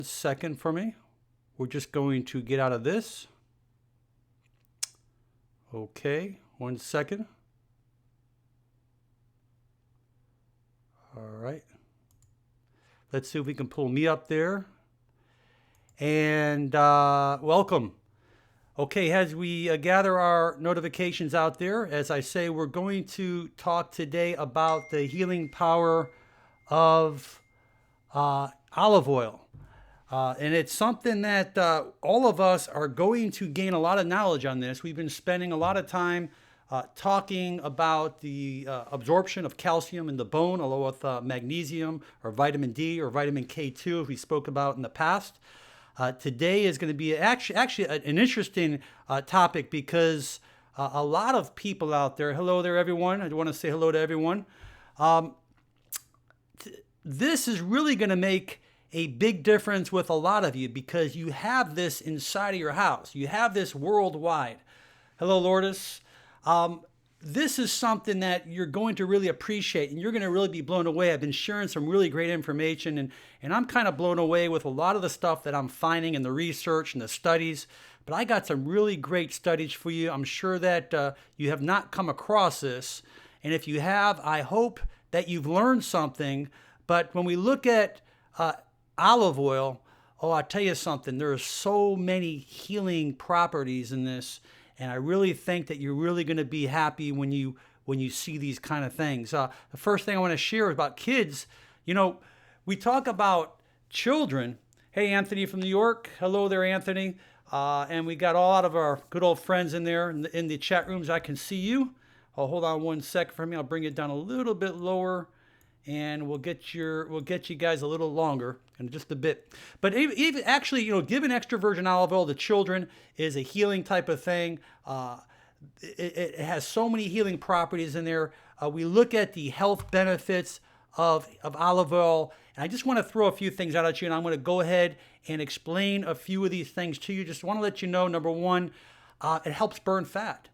Second for me. We're just going to get out of this. Okay, 1 second. All right. Let's see if we can pull me up there. And welcome. Okay, as we gather our notifications out there, as I say, we're going to talk today about the healing power of olive oil. And it's something that all of us are going to gain a lot of knowledge on this. We've been spending a lot of time talking about the absorption of calcium in the bone, along with magnesium or vitamin D or vitamin K2, as we spoke about in the past. Today is going to be actually an interesting topic because a lot of people out there, hello there everyone, I want to say hello to everyone. This is really going to make a big difference with a lot of you because you have this inside of your house. You have this worldwide. Hello, Lourdes. This is something that you're going to really appreciate and you're going to really be blown away. I've been sharing some really great information and I'm kind of blown away with a lot of the stuff that I'm finding in the research and the studies. But I got some really great studies for you. I'm sure that you have not come across this. And if you have, I hope that you've learned something. But when we look at olive oil, oh, I'll tell you something. There are so many healing properties in this. And I really think that you're really going to be happy when you see these kind of things. The first thing I want to share is about kids. You know, we talk about children. Hey, Anthony from New York. Hello there, Anthony. And we got a lot of our good old friends in there in the chat rooms. I can see you. Oh, hold on 1 second for me. I'll bring it down a little bit lower, and we'll get you guys a little longer in just a bit. But even actually, you know, giving extra virgin olive oil to children is a healing type of thing. It has so many healing properties in there. We look at the health benefits of olive oil, and I just want to throw a few things out at you, and I'm going to go ahead and explain a few of these things to you. Just want to let you know, number one, it helps burn fat.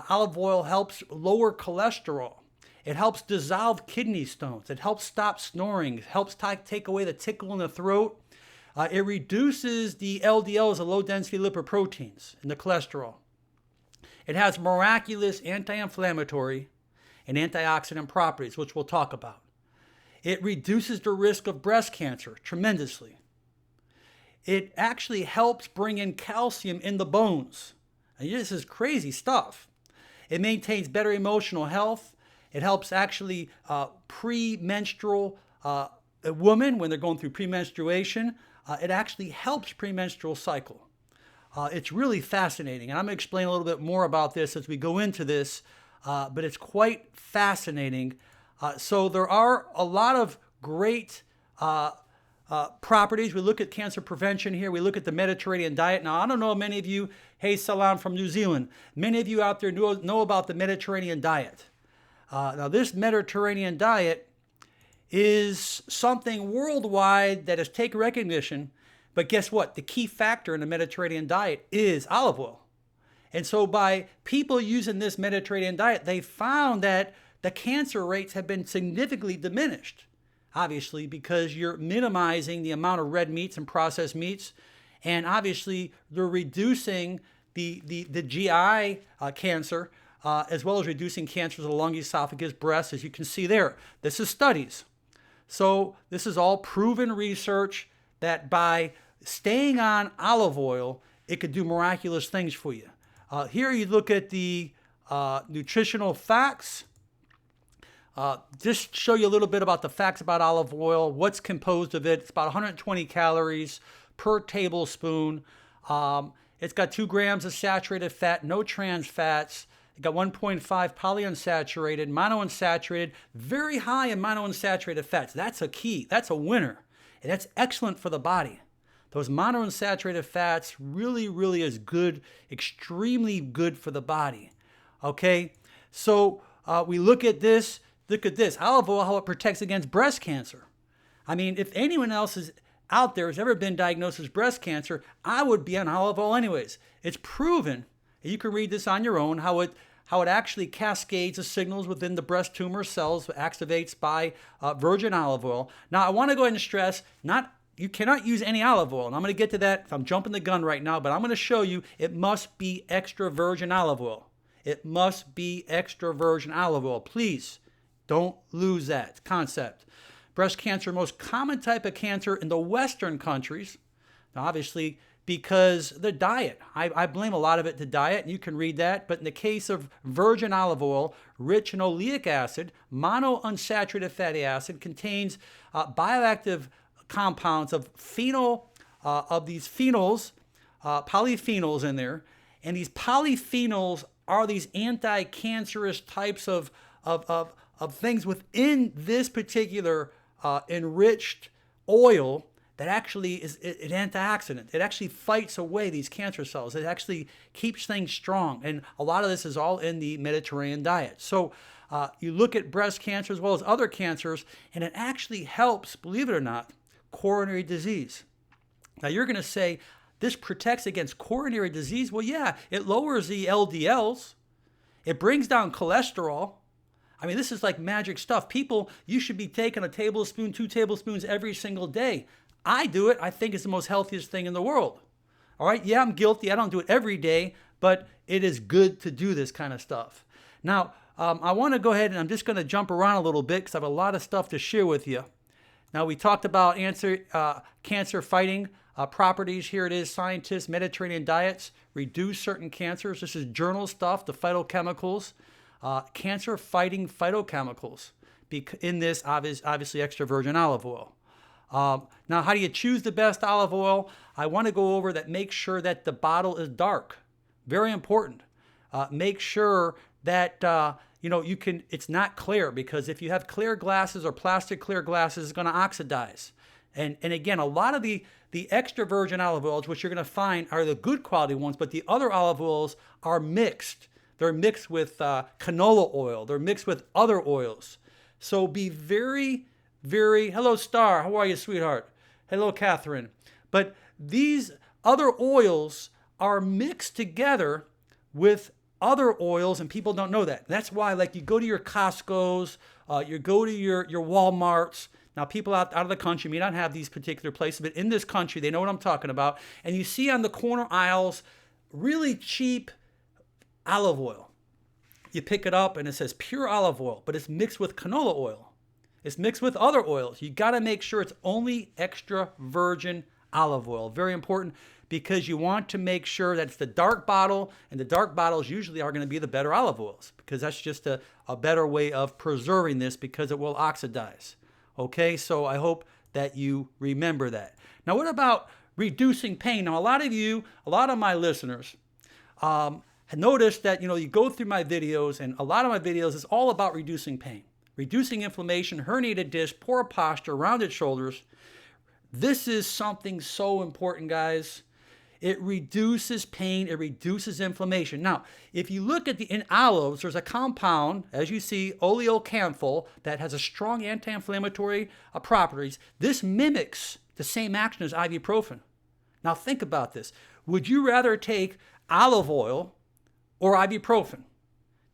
Olive oil helps lower cholesterol. It helps dissolve kidney stones. It helps stop snoring. It helps take away the tickle in the throat. It reduces the LDLs, the low-density lipoproteins, and the cholesterol. It has miraculous anti-inflammatory and antioxidant properties, which we'll talk about. It reduces the risk of breast cancer tremendously. It actually helps bring in calcium in the bones. And this is crazy stuff. It maintains better emotional health. It helps actually premenstrual women when they're going through premenstruation. It actually helps premenstrual cycle. It's really fascinating. And I'm going to explain a little bit more about this as we go into this, but it's quite fascinating. So there are a lot of great properties. We look at cancer prevention here. We look at the Mediterranean diet. Now, I don't know many of you, hey, Salam from New Zealand, many of you out there know about the Mediterranean diet. Now, this Mediterranean diet is something worldwide that has taken recognition, but guess what? The key factor in the Mediterranean diet is olive oil. And so by people using this Mediterranean diet, they found that the cancer rates have been significantly diminished, obviously, because you're minimizing the amount of red meats and processed meats, and obviously they're reducing the GI cancer, as well as reducing cancers of the lung, esophagus, breast, as you can see there. This is studies. So this is all proven research that by staying on olive oil, it could do miraculous things for you. Here you look at the nutritional facts. Just show you a little bit about the facts about olive oil, what's composed of it. It's about 120 calories per tablespoon. It's got 2 grams of saturated fat, no trans fats. It got 1.5 polyunsaturated, monounsaturated, very high in monounsaturated fats. That's a key. That's a winner. And that's excellent for the body. Those monounsaturated fats really, really is good, extremely good for the body. Okay? So we look at this. Look at this. Olive oil, how it protects against breast cancer. I mean, if anyone else is out there has ever been diagnosed with breast cancer, I would be on olive oil anyways. It's proven. You can read this on your own, how it actually cascades the signals within the breast tumor cells, activates by virgin olive oil. Now, I want to go ahead and stress, not you cannot use any olive oil. And I'm going to get to that if I'm jumping the gun right now, but I'm going to show you it must be extra virgin olive oil. It must be extra virgin olive oil. Please don't lose that concept. Breast cancer, most common type of cancer in the Western countries. Now, obviously, because the diet. I blame a lot of it to diet, and you can read that. But in the case of virgin olive oil, rich in oleic acid, monounsaturated fatty acid, contains bioactive compounds of these phenols, polyphenols in there. And these polyphenols are these anti-cancerous types of things within this particular enriched oil that actually is an antioxidant. It actually fights away these cancer cells. It actually keeps things strong. And a lot of this is all in the Mediterranean diet. So you look at breast cancer as well as other cancers, and it actually helps, believe it or not, coronary disease. Now you're going to say, this protects against coronary disease? Well, yeah, it lowers the LDLs. It brings down cholesterol. I mean, this is like magic stuff. People, you should be taking a tablespoon, 2 tablespoons every single day. I do it. I think it's the most healthiest thing in the world. All right. Yeah, I'm guilty. I don't do it every day, but it is good to do this kind of stuff. Now, I want to go ahead and I'm just going to jump around a little bit because I have a lot of stuff to share with you. Now, we talked about cancer fighting properties. Here it is. Scientists, Mediterranean diets reduce certain cancers. This is journal stuff, the phytochemicals, cancer fighting phytochemicals in this obviously extra virgin olive oil. Now, how do you choose the best olive oil? I want to go over that. Make sure that the bottle is dark. Very important. Make sure that it's not clear, because if you have clear glasses or plastic clear glasses, it's going to oxidize. And again, a lot of the extra virgin olive oils, which you're going to find are the good quality ones, but the other olive oils are mixed. They're mixed with canola oil. They're mixed with other oils. So be very, very, hello, Star. How are you, sweetheart? Hello, Catherine. But these other oils are mixed together with other oils, and people don't know that. That's why, like, you go to your Costco's, you go to your Walmarts. Now, people out of the country may not have these particular places, but in this country, they know what I'm talking about. And you see on the corner aisles really cheap olive oil. You pick it up, and it says pure olive oil, but it's mixed with canola oil. It's mixed with other oils. You got to make sure it's only extra virgin olive oil. Very important, because you want to make sure that it's the dark bottle, and the dark bottles usually are going to be the better olive oils, because that's just a better way of preserving this, because it will oxidize. Okay, so I hope that you remember that. Now, what about reducing pain? Now, a lot of my listeners have noticed that, you go through my videos, and a lot of my videos is all about reducing pain. Reducing inflammation, herniated disc, poor posture, rounded shoulders. This is something so important, guys. It reduces pain. It reduces inflammation. Now, if you look at in olives, there's a compound, as you see, oleocanthal, that has a strong anti-inflammatory properties. This mimics the same action as ibuprofen. Now, think about this. Would you rather take olive oil or ibuprofen?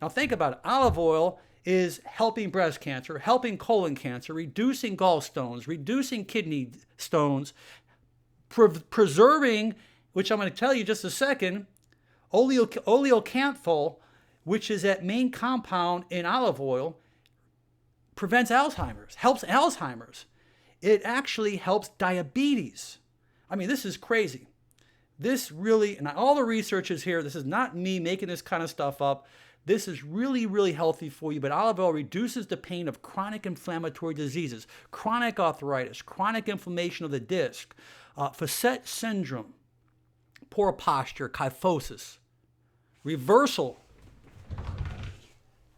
Now, think about it. Olive oil is helping breast cancer, helping colon cancer, reducing gallstones, reducing kidney stones, preserving, which I'm going to tell you just a second, oleocanthal, which is that main compound in olive oil, prevents Alzheimer's, helps Alzheimer's. It actually helps diabetes. I mean, this is crazy. This really, and all the research is here. This is not me making this kind of stuff up. This is really, really healthy for you, but olive oil reduces the pain of chronic inflammatory diseases, chronic arthritis, chronic inflammation of the disc, Facet syndrome, poor posture, kyphosis, reversal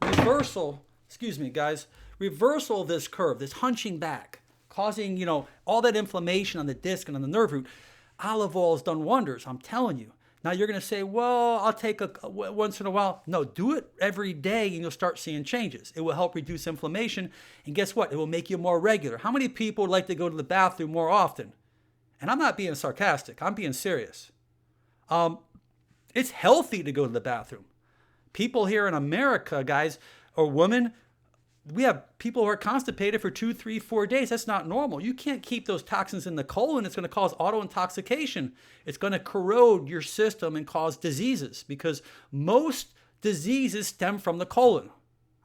of this curve, this hunching back, causing, all that inflammation on the disc and on the nerve root. Olive oil has done wonders, I'm telling you. Now you're going to say, well, I'll take once in a while. No, do it every day and you'll start seeing changes. It will help reduce inflammation. And guess what? It will make you more regular. How many people would like to go to the bathroom more often? And I'm not being sarcastic. I'm being serious. It's healthy to go to the bathroom. People here in America, guys, or women, we have people who are constipated for 2, 3, 4 days. That's not normal. You can't keep those toxins in the colon. It's going to cause auto-intoxication. It's going to corrode your system and cause diseases, because most diseases stem from the colon.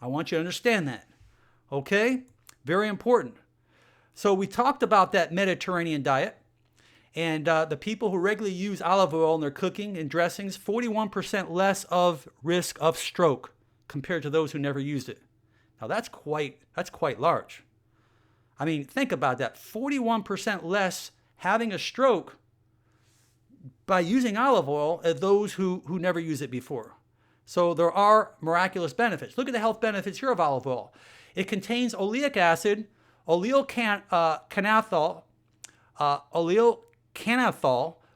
I want you to understand that. Okay? Very important. So we talked about that Mediterranean diet, and the people who regularly use olive oil in their cooking and dressings, 41% less of risk of stroke compared to those who never used it. Now that's quite large. I mean, think about that. 41% less having a stroke by using olive oil as those who never used it before. So there are miraculous benefits. Look at the health benefits here of olive oil. It contains oleic acid, oleocanthal,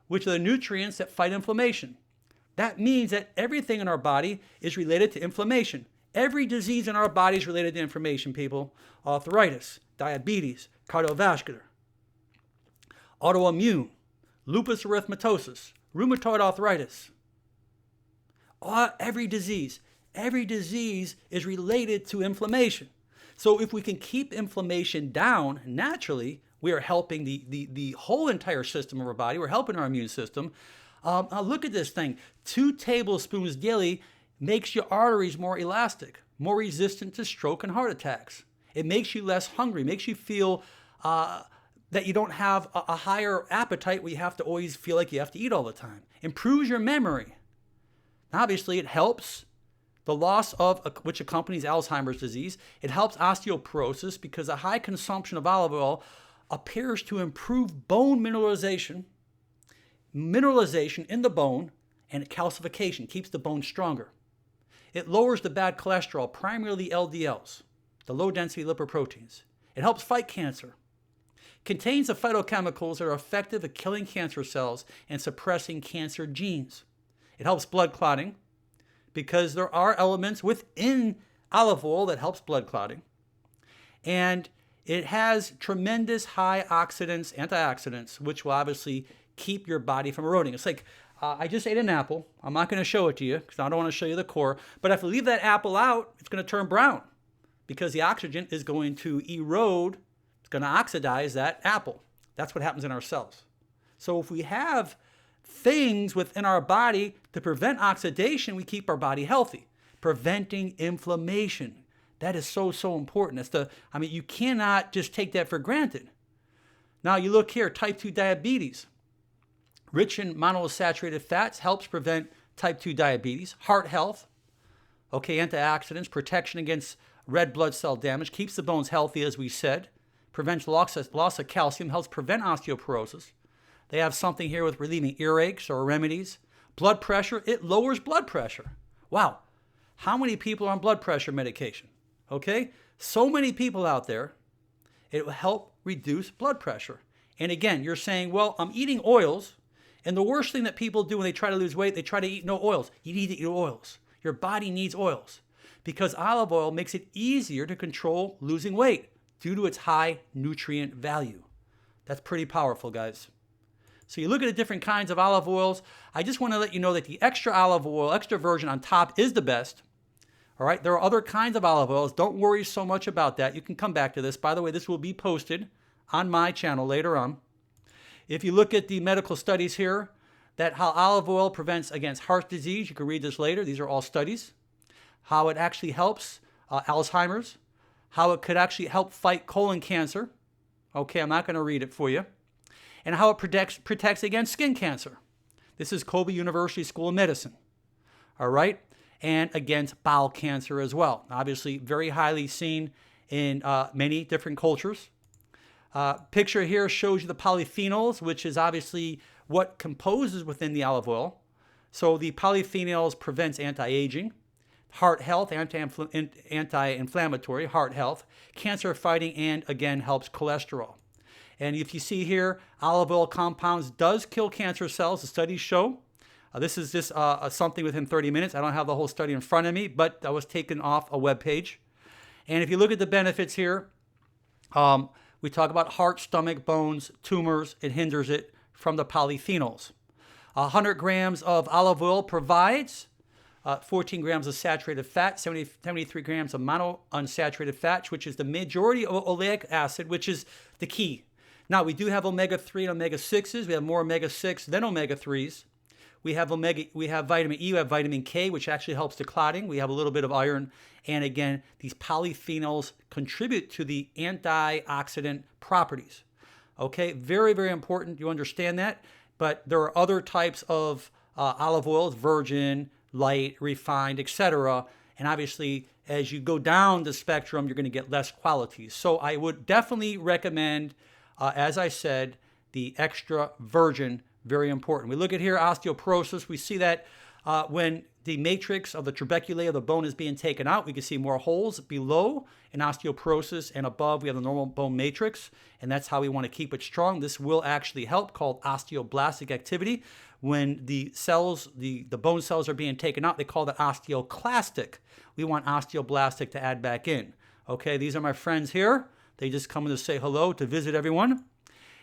which are the nutrients that fight inflammation. That means that everything in our body is related to inflammation. Every disease in our body is related to inflammation, people. Arthritis, diabetes, cardiovascular, autoimmune, lupus erythematosus, rheumatoid arthritis. Every disease is related to inflammation. So if we can keep inflammation down naturally, we are helping the whole entire system of our body. We're helping our immune system. Now look at this thing. 2 tablespoons daily makes your arteries more elastic, more resistant to stroke and heart attacks. It makes you less hungry, makes you feel that you don't have a higher appetite where you have to always feel like you have to eat all the time. Improves your memory. Obviously, it helps the loss of, which accompanies Alzheimer's disease. It helps osteoporosis because a high consumption of olive oil appears to improve bone mineralization in the bone, and calcification, keeps the bone stronger. It lowers the bad cholesterol, primarily LDLs, the low-density lipoproteins. It helps fight cancer. Contains the phytochemicals that are effective at killing cancer cells and suppressing cancer genes. It helps blood clotting because there are elements within olive oil that helps blood clotting. And it has tremendous high antioxidants, which will obviously keep your body from eroding. It's like, I just ate an apple. I'm not going to show it to you because I don't want to show you the core. But if I leave that apple out, it's going to turn brown because the oxygen is going to erode. It's going to oxidize that apple. That's what happens in our cells. So if we have things within our body to prevent oxidation, we keep our body healthy. Preventing inflammation. That is so important. You cannot just take that for granted. Now you look here, type 2 diabetes. Rich in monounsaturated fats helps prevent type 2 diabetes. Heart health, antioxidants, protection against red blood cell damage, keeps the bones healthy, as we said, prevents loss of calcium, helps prevent osteoporosis. They have something here with relieving earaches or remedies. Blood pressure, it lowers blood pressure. Wow, how many people are on blood pressure medication? So many people out there. It will help reduce blood pressure. And again, you're saying, well, I'm eating oils. And the worst thing that people do when they try to lose weight, they try to eat no oils. You need to eat oils. Your body needs oils because olive oil makes it easier to control losing weight due to its high nutrient value. That's pretty powerful, guys. So you look at the different kinds of olive oils. I just want to let you know that the extra olive oil, extra virgin on top is the best. All right, there are other kinds of olive oils. Don't worry so much about that. You can come back to this. By the way, this will be posted on my channel later on. If you look at the medical studies here, that how olive oil prevents against heart disease, you can read this later. These are all studies. How it actually helps Alzheimer's. How it could actually help fight colon cancer. I'm not going to read it for you. And how it protects against skin cancer. This is Kobe University School of Medicine. All right? And against bowel cancer as well. Obviously, very highly seen in many different cultures. Picture here shows you the polyphenols, which is obviously what composes within the olive oil. So the polyphenols prevents anti-aging, heart health, anti-inflammatory, heart health, cancer fighting, and again helps cholesterol. And if you see here, olive oil compounds does kill cancer cells, the studies show. This is just something within 30 minutes. I don't have the whole study in front of me, but that was taken off a web page. And if you look at the benefits here, we talk about heart, stomach, bones, tumors. It hinders it from the polyphenols. 100 grams of olive oil provides 14 grams of saturated fat, 73 grams of monounsaturated fat, which is the majority of oleic acid, which is the key. Now, we do have omega-3 and omega-6s. We have more omega-6 than omega-3s. We have vitamin E, we have vitamin K, which actually helps the clotting. We have a little bit of iron. And again, these polyphenols contribute to the antioxidant properties. Okay, very, very important you understand that. But there are other types of olive oils, virgin, light, refined, etc. And obviously, as you go down the spectrum, you're going to get less qualities. So I would definitely recommend, as I said, the extra virgin, very important. We look at here osteoporosis. We see that when the matrix of the trabeculae of the bone is being taken out, we can see more holes below in osteoporosis, and above we have the normal bone matrix, and that's how we want to keep it strong. This will actually help, called osteoblastic activity. When the cells, the bone cells are being taken out, they call that osteoclastic. We want osteoblastic to add back in. Okay, these are my friends here. They just come in to say hello, to visit everyone.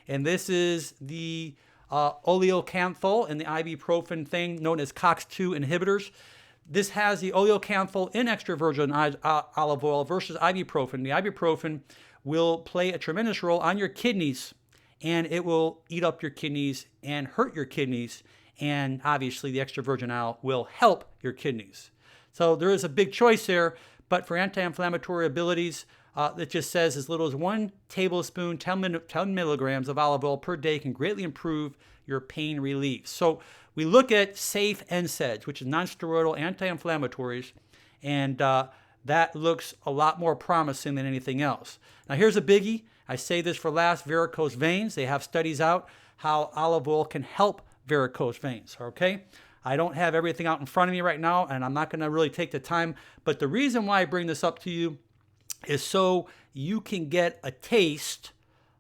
And this is the oleocanthal and the ibuprofen thing known as COX-2 inhibitors. This has the oleocanthal in extra virgin olive oil versus ibuprofen. The ibuprofen will play a tremendous role on your kidneys, and it will eat up your kidneys and hurt your kidneys. And obviously, the extra virgin oil will help your kidneys. So there is a big choice there, but for anti-inflammatory abilities, it just says as little as 1 tablespoon, 10 milligrams of olive oil per day can greatly improve your pain relief. So we look at safe NSAIDs, which is non-steroidal anti-inflammatories, and that looks a lot more promising than anything else. Now here's a biggie. I say this for last, varicose veins. They have studies out how olive oil can help varicose veins, okay? I don't have everything out in front of me right now, and I'm not going to really take the time, but the reason why I bring this up to you is so you can get a taste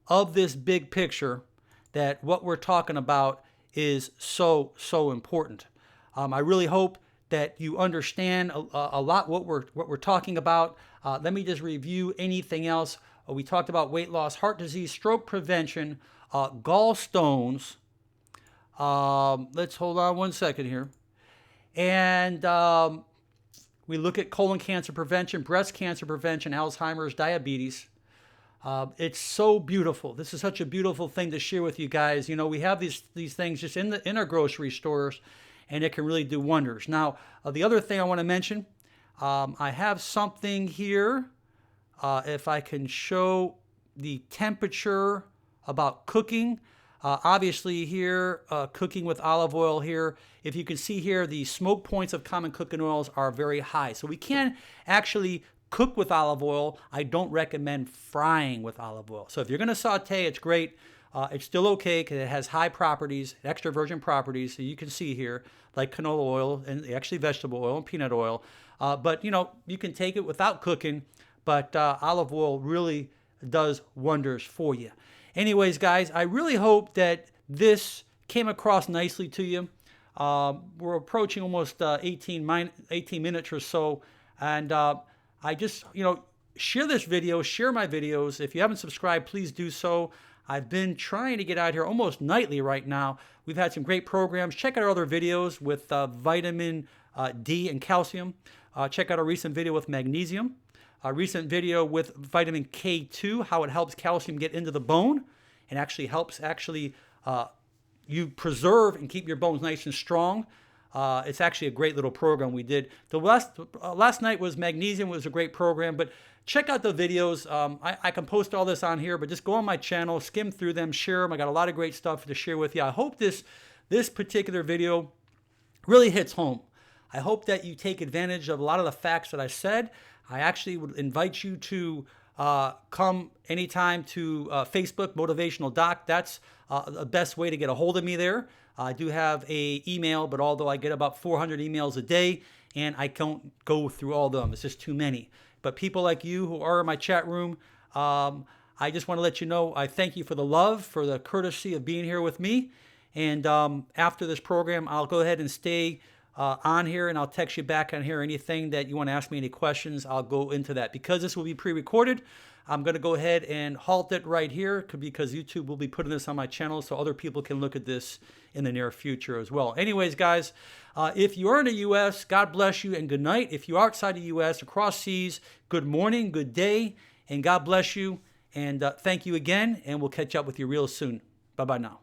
of this big picture, that what we're talking about is so important. I really hope that you understand a lot what we're talking about. Let me just review anything else. We talked about weight loss, heart disease, stroke prevention, gallstones. Let's hold on one second here. And we look at colon cancer prevention, breast cancer prevention, Alzheimer's, diabetes. It's so beautiful. This is such a beautiful thing to share with you guys. You know, we have these things just in our grocery stores, and it can really do wonders. Now, the other thing I want to mention, I have something here. If I can show the temperature about cooking. Obviously here, cooking with olive oil here, if you can see here, the smoke points of common cooking oils are very high. So we can actually cook with olive oil. I don't recommend frying with olive oil. So if you're going to saute, it's great. It's still okay because it has high properties, extra virgin properties. So you can see here, like canola oil and actually vegetable oil and peanut oil. But, you know, you can take it without cooking, but olive oil really does wonders for you. Anyways, guys, I really hope that this came across nicely to you. We're approaching almost 18 minutes or so. And I just, you know, share this video, share my videos. If you haven't subscribed, please do so. I've been trying to get out here almost nightly right now. We've had some great programs. Check out our other videos with vitamin D and calcium. Check out our recent video with magnesium. A recent video with vitamin K2, how it helps calcium get into the bone and actually helps you preserve and keep your bones nice and strong. It's actually a great little program we did. The last night was magnesium. It was a great program, but check out the videos. I can post all this on here, but just go on my channel, skim through them, share them. I got a lot of great stuff to share with you. I hope this particular video really hits home. I hope that you take advantage of a lot of the facts that I said. I actually would invite you to come anytime to Facebook, Motivational Doc. That's the best way to get a hold of me there. I do have an email, but although I get about 400 emails a day, and I don't go through all of them. It's just too many. But people like you who are in my chat room, I just want to let you know I thank you for the love, for the courtesy of being here with me. And after this program, I'll go ahead and stay on here, and I'll text you back on here anything that you want to ask me, any questions. I'll go into that. Because this will be pre-recorded, I'm going to go ahead and halt it right here because YouTube will be putting this on my channel so other people can look at this in the near future as well. Anyways, guys, if you are in the U.S., God bless you and good night. If you're outside the U.S., across seas, good morning, good day, and God bless you. And thank you again, and we'll catch up with you real soon. Bye-bye now.